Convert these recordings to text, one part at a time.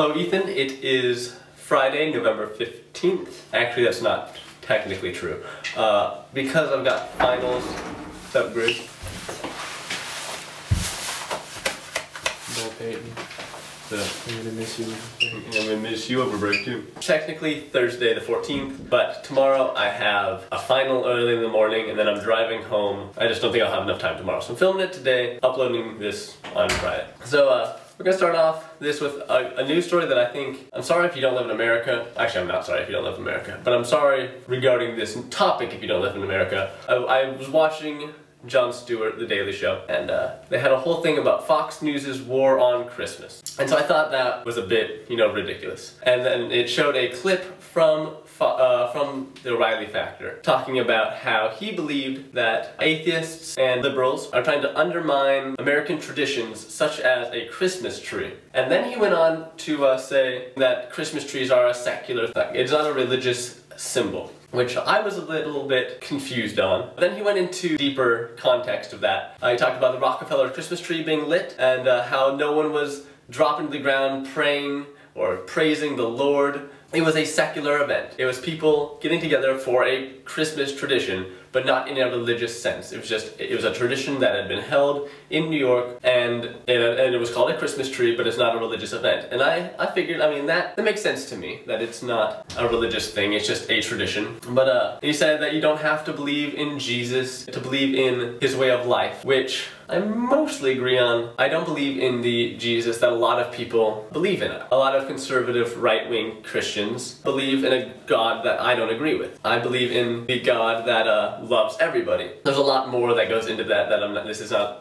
Hello Ethan, it is Friday, November 15th. Actually, that's not technically true. Because I've got finals. What's up, Grizz? No, Peyton. I'm gonna miss you. I'm gonna miss you over break too. Technically Thursday the 14th, but tomorrow I have a final early in the morning and then I'm driving home. I just don't think I'll have enough time tomorrow. So I'm filming it today, uploading this on Friday. So we're gonna start off this with a news story that I think, I'm sorry if you don't live in America. Actually, I'm not sorry if you don't live in America, but I'm sorry regarding this topic if you don't live in America. I was watching Jon Stewart, The Daily Show, and they had a whole thing about Fox News' war on Christmas. And so I thought that was a bit, ridiculous. And then it showed a clip from the O'Reilly Factor, talking about how he believed that atheists and liberals are trying to undermine American traditions such as a Christmas tree. And then he went on to say that Christmas trees are a secular thing. It's not a religious symbol, which I was a little bit confused on. Then he went into deeper context of that. He talked about the Rockefeller Christmas tree being lit and how no one was dropping to the ground praying or praising the Lord. It was a secular event. It was people getting together for a Christmas tradition, but not in a religious sense. It was a tradition that had been held in New York, and it was called a Christmas tree, but it's not a religious event. And I figured, that makes sense to me, that it's not a religious thing, it's just a tradition. But he said that you don't have to believe in Jesus to believe in his way of life, which I mostly agree on. I don't believe in the Jesus that a lot of people believe in. A lot of conservative right-wing Christians believe in a God that I don't agree with. I believe in the God that loves everybody. There's a lot more that goes into that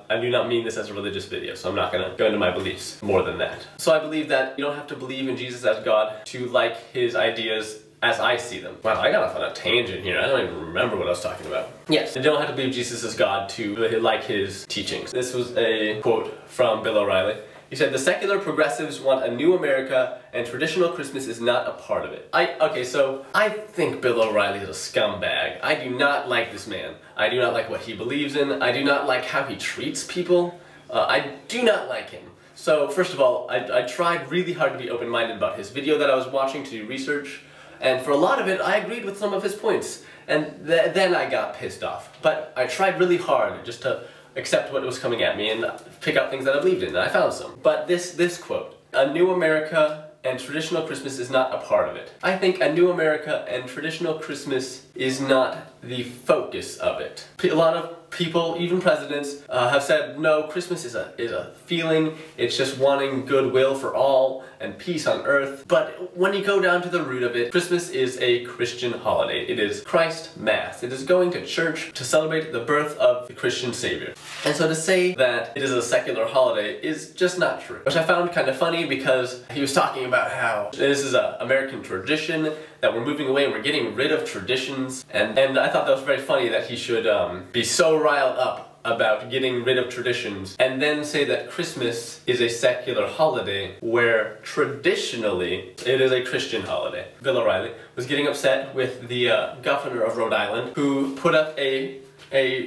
I do not mean this as a religious video, so I'm not gonna go into my beliefs more than that. So I believe that you don't have to believe in Jesus as God to like his ideas as I see them. Wow, I got off on a tangent here. I don't even remember what I was talking about. Yes, you don't have to believe Jesus is God to like his teachings. This was a quote from Bill O'Reilly. He said, "The secular progressives want a new America, and traditional Christmas is not a part of it." Okay, so I think Bill O'Reilly is a scumbag. I do not like this man. I do not like what he believes in. I do not like how he treats people. I do not like him. So first of all, I tried really hard to be open-minded about his video that I was watching to do research. And for a lot of it, I agreed with some of his points. And then I got pissed off. But I tried really hard just to accept what was coming at me and pick out things that I believed in, and I found some. But this quote, "A new America and traditional Christmas is not a part of it." I think a new America and traditional Christmas is not the focus of it. A lot of people, even presidents, have said, no, Christmas is a feeling, it's just wanting goodwill for all and peace on earth. But when you go down to the root of it, Christmas is a Christian holiday. It is Christ Mass. It is going to church to celebrate the birth of the Christian Savior. And so to say that it is a secular holiday is just not true. Which I found kind of funny because he was talking about how this is an American tradition, that we're moving away and we're getting rid of traditions. And I thought that was very funny that he should be so riled up about getting rid of traditions and then say that Christmas is a secular holiday where traditionally it is a Christian holiday. Bill O'Reilly was getting upset with the governor of Rhode Island who put up a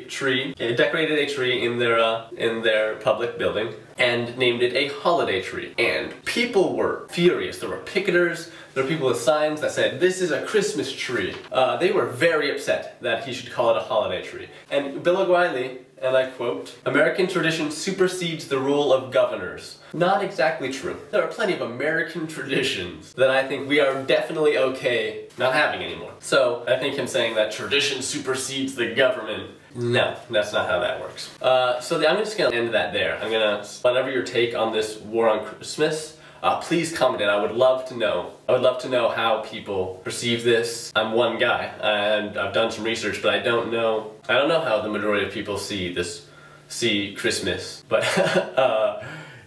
tree, decorated a tree in their public building and named it a holiday tree. And people were furious. There were picketers, there were people with signs that said, "This is a Christmas tree." They were very upset that he should call it a holiday tree. And Bill O'Reilly, and I quote, "American tradition supersedes the rule of governors." Not exactly true. There are plenty of American traditions that I think we are definitely okay not having anymore. So I think him saying that tradition supersedes the government, no, that's not how that works. I'm just gonna end that there. I'm gonna, whatever your take on this war on Christmas, please comment it. I would love to know. I would love to know how people perceive this. I'm one guy, and I've done some research, but I don't know how the majority of people see Christmas. But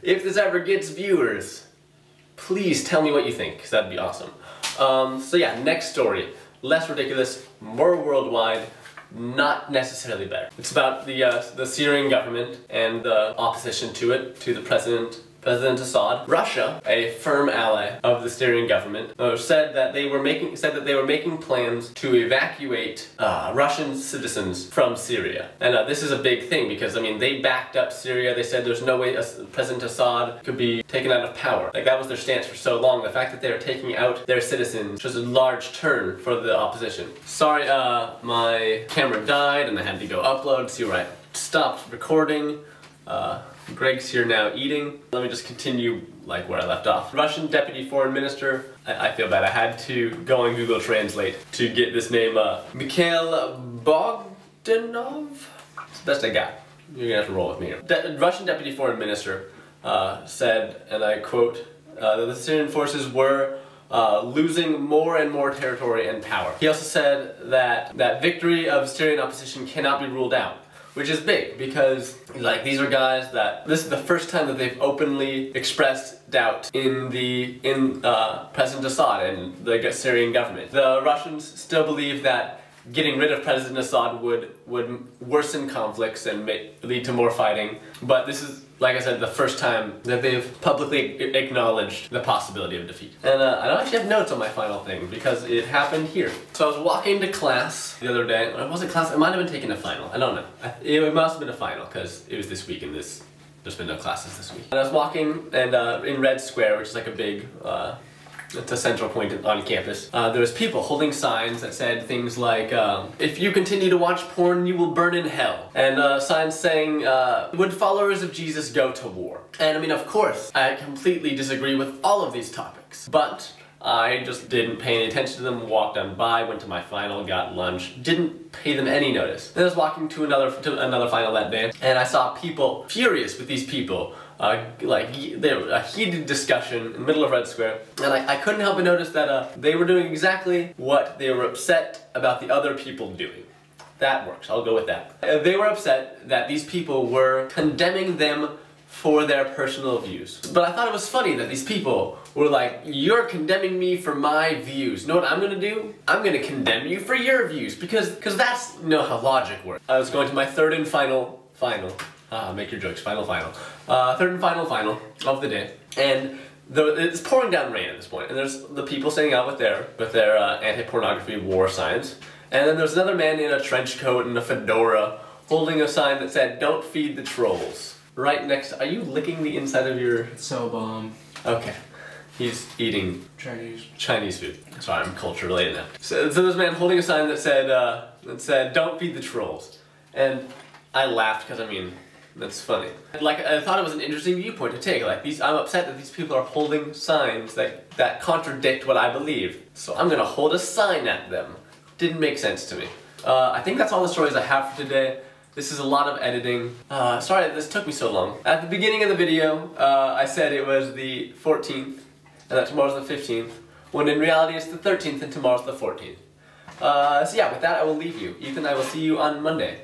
if this ever gets viewers, please tell me what you think, because that'd be awesome. So yeah, next story. Less ridiculous, more worldwide, not necessarily better. It's about the Syrian government and the opposition to it, to the President Assad. Russia, a firm ally of the Syrian government, said that they were making plans to evacuate Russian citizens from Syria. And this is a big thing because, I mean, they backed up Syria. They said there's no way President Assad could be taken out of power. Like, that was their stance for so long. The fact that they are taking out their citizens was a large turn for the opposition. Sorry, my camera died and I had to go upload. See where I stopped recording. Greg's here now eating. Let me just continue like where I left off. Russian Deputy Foreign Minister. I feel bad. I had to go on Google Translate to get this name. Mikhail Bogdanov? It's the best I got. You're gonna have to roll with me. Russian Deputy Foreign Minister said, and I quote, that the Syrian forces were losing more and more territory and power. He also said that victory of Syrian opposition cannot be ruled out, which is big because, like, these are guys that this is the first time that they've openly expressed doubt in President Assad and the Syrian government. The Russians still believe that getting rid of President Assad would worsen conflicts and lead to more fighting, but this is, like I said, the first time that they've publicly acknowledged the possibility of defeat. And I don't actually have notes on my final thing because it happened here. So I was walking to class the other day. It wasn't class, it might have been taking a final. I don't know. It must have been a final because it was this week and there's been no classes this week. And I was walking and in Red Square, which is like a big, it's a central point on campus. There was people holding signs that said things like, if you continue to watch porn, you will burn in hell. And signs saying, would followers of Jesus go to war? And I mean, of course, I completely disagree with all of these topics. But I just didn't pay any attention to them, walked on by, went to my final, got lunch, didn't pay them any notice. Then I was walking to another final that day, and I saw people furious with these people. There was a heated discussion in the middle of Red Square, and I couldn't help but notice that they were doing exactly what they were upset about the other people doing. That works, I'll go with that. They were upset that these people were condemning them for their personal views. But I thought it was funny that these people were like, you're condemning me for my views. You know what I'm gonna do? I'm gonna condemn you for your views, because that's, you know, how logic works. I was going to my third and final. Make your jokes, final. Third and final of the day. And it's pouring down rain at this point, and there's the people standing out with their anti-pornography war signs. And then there's another man in a trench coat and a fedora holding a sign that said, "Don't feed the trolls." Right next to, are you licking the inside of your... It's so bomb. Okay. He's eating Chinese food. Sorry, I'm culture related now. So this man holding a sign that said, "Don't feed the trolls." And I laughed because, I mean, that's funny. Like, I thought it was an interesting viewpoint to take. Like, I'm upset that these people are holding signs that contradict what I believe. So I'm gonna hold a sign at them. Didn't make sense to me. I think that's all the stories I have for today. This is a lot of editing. Sorry that this took me so long. At the beginning of the video, I said it was the 14th, and that tomorrow's the 15th, when in reality it's the 13th and tomorrow's the 14th. So yeah, with that I will leave you. Ethan, I will see you on Monday.